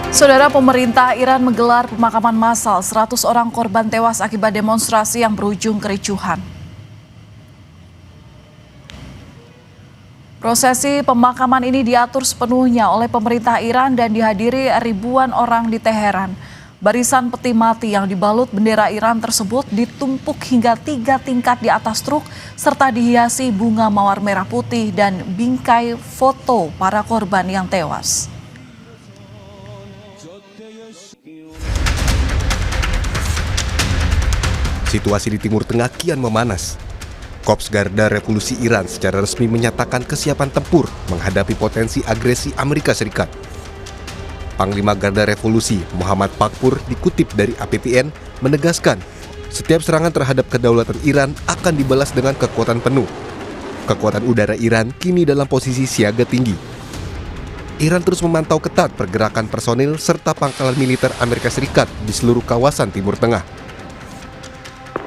Saudara, pemerintah Iran menggelar pemakaman massal 100 orang korban tewas akibat demonstrasi yang berujung kericuhan. Prosesi pemakaman ini diatur sepenuhnya oleh pemerintah Iran dan dihadiri ribuan orang di Teheran. Barisan peti mati yang dibalut bendera Iran tersebut ditumpuk hingga 3 tingkat di atas truk serta dihiasi bunga mawar merah putih dan bingkai foto para korban yang tewas. Situasi di Timur Tengah kian memanas. Korps Garda Revolusi Iran secara resmi menyatakan kesiapan tempur menghadapi potensi agresi Amerika Serikat. Panglima Garda Revolusi Muhammad Pakpur dikutip dari APTN menegaskan setiap serangan terhadap kedaulatan Iran akan dibalas dengan kekuatan penuh. Kekuatan udara Iran kini dalam posisi siaga tinggi. Iran terus memantau ketat pergerakan personil serta pangkalan militer Amerika Serikat di seluruh kawasan Timur Tengah.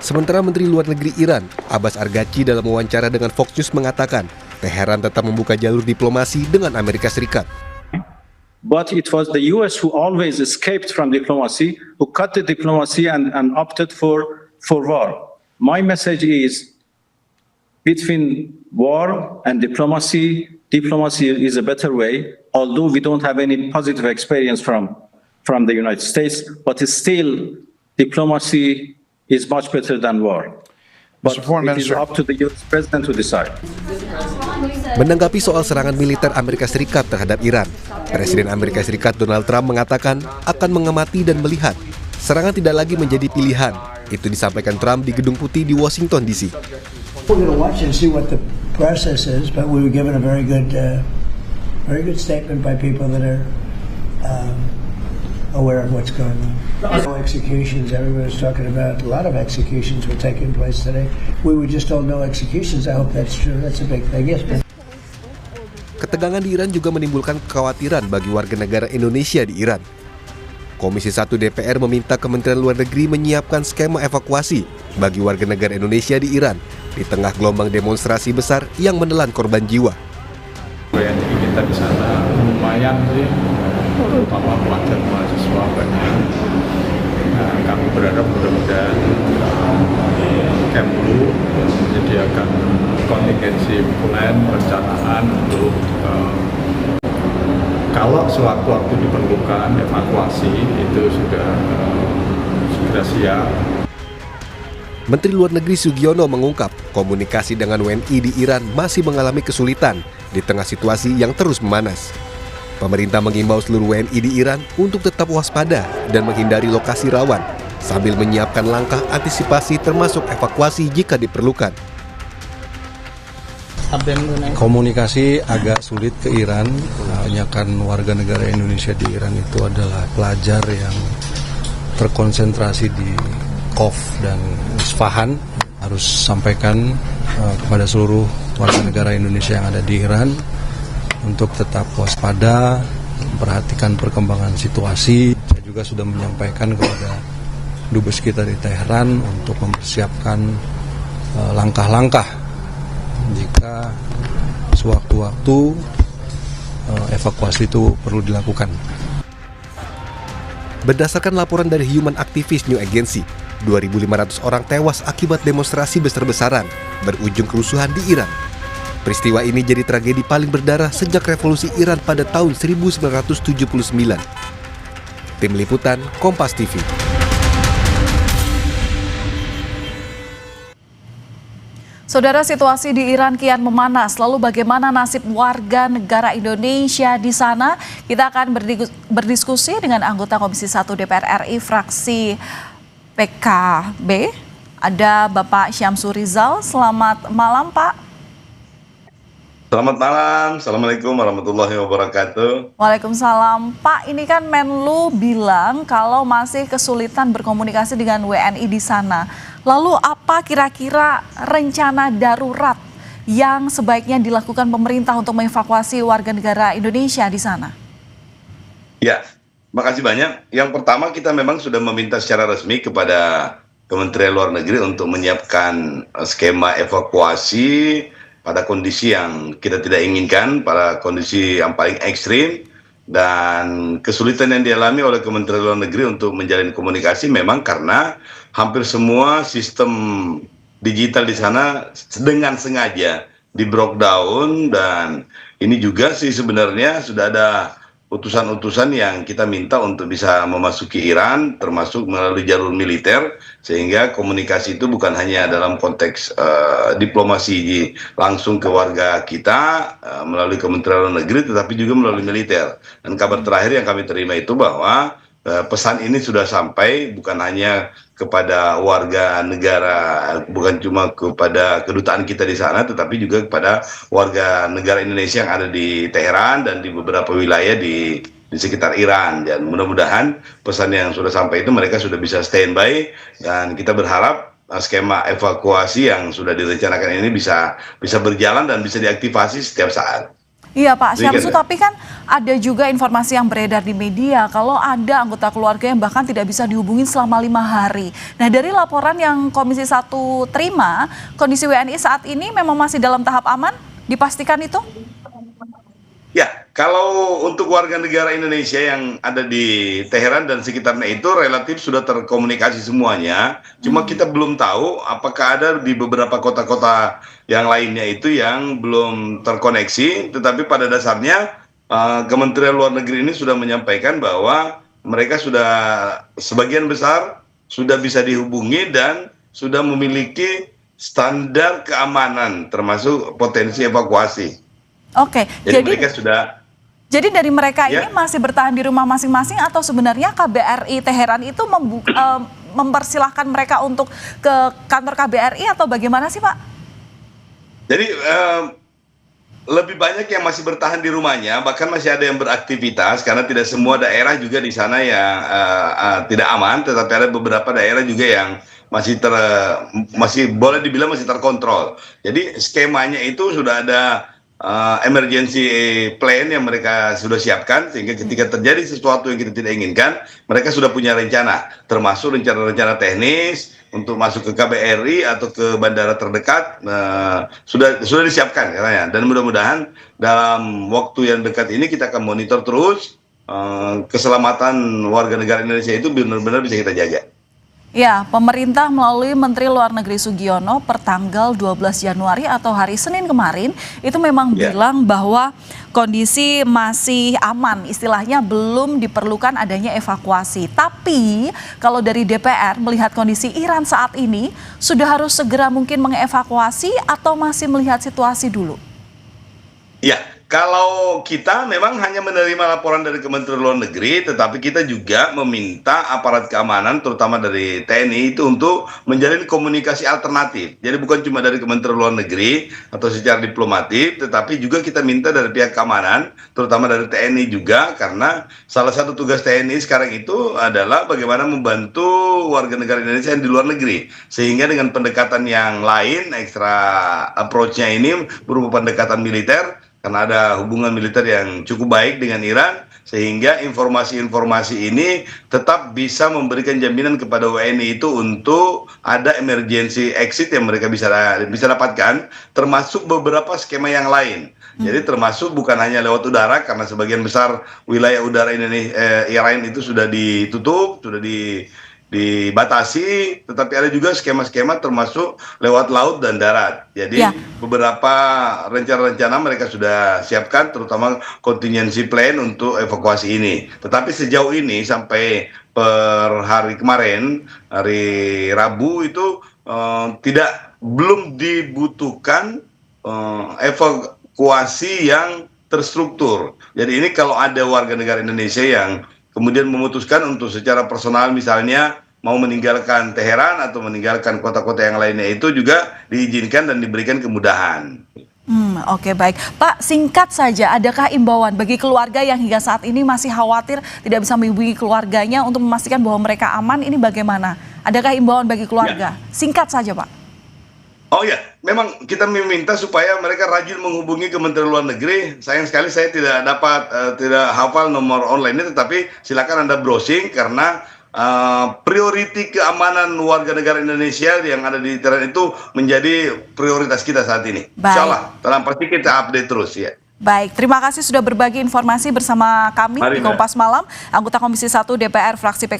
Sementara Menteri Luar Negeri Iran, Abbas Araghchi dalam wawancara dengan Fox News mengatakan, Teheran tetap membuka jalur diplomasi dengan Amerika Serikat. But it was the US who always escaped from diplomacy, who cut the diplomacy and opted for war. My message is, between war and diplomacy is a better way, although we don't have any positive experience from the United States, but still diplomacy is much better than war. But it is up to the US President to decide. Menanggapi soal serangan militer Amerika Serikat terhadap Iran, Presiden Amerika Serikat Donald Trump mengatakan akan mengamati dan melihat. Serangan tidak lagi menjadi pilihan. Itu disampaikan Trump di Gedung Putih di Washington DC. We're going to watch and see what the process is, but we were given a very good statement by people that are aware of what's going on. No executions, everybody's talking about a lot of executions were taking place today. We were just told no executions. I hope that's true. That's a big thing. Yes, man. Ketegangan di Iran juga menimbulkan kekhawatiran bagi warga negara Indonesia di Iran. Komisi 1 DPR meminta Kementerian Luar Negeri menyiapkan skema evakuasi bagi warga negara Indonesia di Iran di tengah gelombang demonstrasi besar yang menelan korban jiwa. WNI kita di sana lumayan sih, terutama pelajar mahasiswa banyak. Nah, kami berharap mudah-mudahan di Kemlu menyediakan kontingensi plan perencanaan untuk kalau sewaktu-waktu diperlukan evakuasi itu sudah segera siap. Menteri Luar Negeri Sugiono mengungkap komunikasi dengan WNI di Iran masih mengalami kesulitan di tengah situasi yang terus memanas. Pemerintah mengimbau seluruh WNI di Iran untuk tetap waspada dan menghindari lokasi rawan sambil menyiapkan langkah antisipasi termasuk evakuasi jika diperlukan. Komunikasi agak sulit ke Iran, kebanyakan warga negara Indonesia di Iran itu adalah pelajar yang terkonsentrasi di Qom dan Isfahan. Harus sampaikan kepada seluruh warga negara Indonesia yang ada di Iran untuk tetap waspada, memperhatikan perkembangan situasi. Saya juga sudah menyampaikan kepada dubes kita di Teheran untuk mempersiapkan langkah-langkah jika sewaktu-waktu evakuasi itu perlu dilakukan. Berdasarkan laporan dari Human Activist News Agency, 2.500 orang tewas akibat demonstrasi besar-besaran berujung kerusuhan di Iran. Peristiwa ini jadi tragedi paling berdarah sejak revolusi Iran pada tahun 1979. Tim Liputan, Kompas TV. Saudara, situasi di Iran kian memanas. Lalu bagaimana nasib warga negara Indonesia di sana? Kita akan berdiskusi dengan anggota Komisi 1 DPR RI fraksi PKB. Ada Bapak Syamsur Rizal. Selamat malam, Pak. Selamat malam. Assalamualaikum warahmatullahi wabarakatuh. Waalaikumsalam. Pak, ini kan Menlu bilang kalau masih kesulitan berkomunikasi dengan WNI di sana. Lalu apa kira-kira rencana darurat yang sebaiknya dilakukan pemerintah untuk mengevakuasi warga negara Indonesia di sana? Ya, makasih banyak. Yang pertama, kita memang sudah meminta secara resmi kepada Kementerian Luar Negeri untuk menyiapkan skema evakuasi pada kondisi yang kita tidak inginkan, pada kondisi yang paling ekstrim, Dan kesulitan yang dialami oleh Kementerian Luar Negeri untuk menjalin komunikasi memang karena hampir semua sistem digital di sana dengan sengaja di breakdown, dan ini juga sih sebenarnya sudah ada utusan-utusan yang kita minta untuk bisa memasuki Iran termasuk melalui jalur militer, sehingga komunikasi itu bukan hanya dalam konteks diplomasi langsung ke warga kita melalui Kementerian Luar Negeri, tetapi juga melalui militer. Dan kabar terakhir yang kami terima itu bahwa pesan ini sudah sampai bukan hanya kepada warga negara, bukan cuma kepada kedutaan kita di sana, tetapi juga kepada warga negara Indonesia yang ada di Teheran dan di beberapa wilayah di sekitar Iran. Dan mudah-mudahan pesan yang sudah sampai itu mereka sudah bisa standby, dan kita berharap skema evakuasi yang sudah direncanakan ini bisa berjalan dan bisa diaktifasi setiap saat. Iya Pak Syamsu, Demikian, tapi kan ada juga informasi yang beredar di media kalau ada anggota keluarga yang bahkan tidak bisa dihubungin selama 5 hari. Nah, dari laporan yang Komisi 1 terima, kondisi WNI saat ini memang masih dalam tahap aman? Dipastikan itu? ya, kalau untuk warga negara Indonesia yang ada di Teheran dan sekitarnya itu relatif sudah terkomunikasi semuanya. Cuma kita belum tahu apakah ada di beberapa kota-kota yang lainnya itu yang belum terkoneksi. Tetapi pada dasarnya Kementerian Luar Negeri ini sudah menyampaikan bahwa mereka sudah sebagian besar sudah bisa dihubungi dan sudah memiliki standar keamanan termasuk potensi evakuasi. Oke, Jadi mereka sudah. jadi dari mereka Ya. ini masih bertahan di rumah masing-masing atau sebenarnya KBRI Teheran itu mempersilahkan mereka untuk ke kantor KBRI atau bagaimana sih Pak? Jadi lebih banyak yang masih bertahan di rumahnya, bahkan masih ada yang beraktivitas karena tidak semua daerah juga di sana yang tidak aman, tetapi ada beberapa daerah juga yang masih boleh dibilang masih terkontrol. Jadi skemanya itu sudah ada emergency plan yang mereka sudah siapkan, sehingga ketika terjadi sesuatu yang kita tidak inginkan, mereka sudah punya rencana, termasuk rencana-rencana teknis untuk masuk ke KBRI atau ke bandara terdekat, sudah disiapkan katanya. Dan mudah-mudahan dalam waktu yang dekat ini kita akan monitor terus keselamatan warga negara Indonesia itu benar-benar bisa kita jaga. Ya, pemerintah melalui Menteri Luar Negeri Sugiono pertanggal 12 Januari atau hari Senin kemarin itu memang bilang bahwa kondisi masih aman, istilahnya belum diperlukan adanya evakuasi. Tapi kalau dari DPR melihat kondisi Iran saat ini, sudah harus segera mungkin mengevakuasi atau masih melihat situasi dulu? Ya, kalau kita memang hanya menerima laporan dari Kementerian Luar Negeri, tetapi kita juga meminta aparat keamanan, terutama dari TNI, itu untuk menjalin komunikasi alternatif. Jadi bukan cuma dari Kementerian Luar Negeri atau secara diplomatik, tetapi juga kita minta dari pihak keamanan, terutama dari TNI juga, karena salah satu tugas TNI sekarang itu adalah bagaimana membantu warga negara Indonesia yang di luar negeri. Sehingga dengan pendekatan yang lain, extra approach-nya ini berupa pendekatan militer, karena ada hubungan militer yang cukup baik dengan Iran, sehingga informasi-informasi ini tetap bisa memberikan jaminan kepada WNI itu untuk ada emergency exit yang mereka bisa dapatkan, termasuk beberapa skema yang lain. Jadi termasuk bukan hanya lewat udara, karena sebagian besar wilayah udara Indonesia, Iran itu sudah ditutup, sudah dibatasi, tetapi ada juga skema-skema termasuk lewat laut dan darat. Jadi beberapa rencana-rencana mereka sudah siapkan, terutama contingency plan untuk evakuasi ini. Tetapi sejauh ini sampai per hari kemarin, hari Rabu itu belum dibutuhkan evakuasi yang terstruktur. Jadi ini kalau ada warga negara Indonesia yang kemudian memutuskan untuk secara personal misalnya mau meninggalkan Teheran atau meninggalkan kota-kota yang lainnya, itu juga diizinkan dan diberikan kemudahan. Oke, baik. Pak, singkat saja, adakah imbauan bagi keluarga yang hingga saat ini masih khawatir tidak bisa menghubungi keluarganya untuk memastikan bahwa mereka aman, ini bagaimana? Adakah imbauan bagi keluarga? Singkat saja, Pak. Oh ya, memang kita meminta supaya mereka rajin menghubungi Kementerian Luar Negeri. Sayang sekali saya tidak hafal nomor online-nya, tetapi silakan Anda browsing, karena priority keamanan warga negara Indonesia yang ada di Teheran itu menjadi prioritas kita saat ini. Insya Allah, dalam pasti kita update terus ya. Baik, terima kasih sudah berbagi informasi bersama kami Mari, di Mbak. Kompas Malam. Anggota Komisi 1 DPR fraksi PKS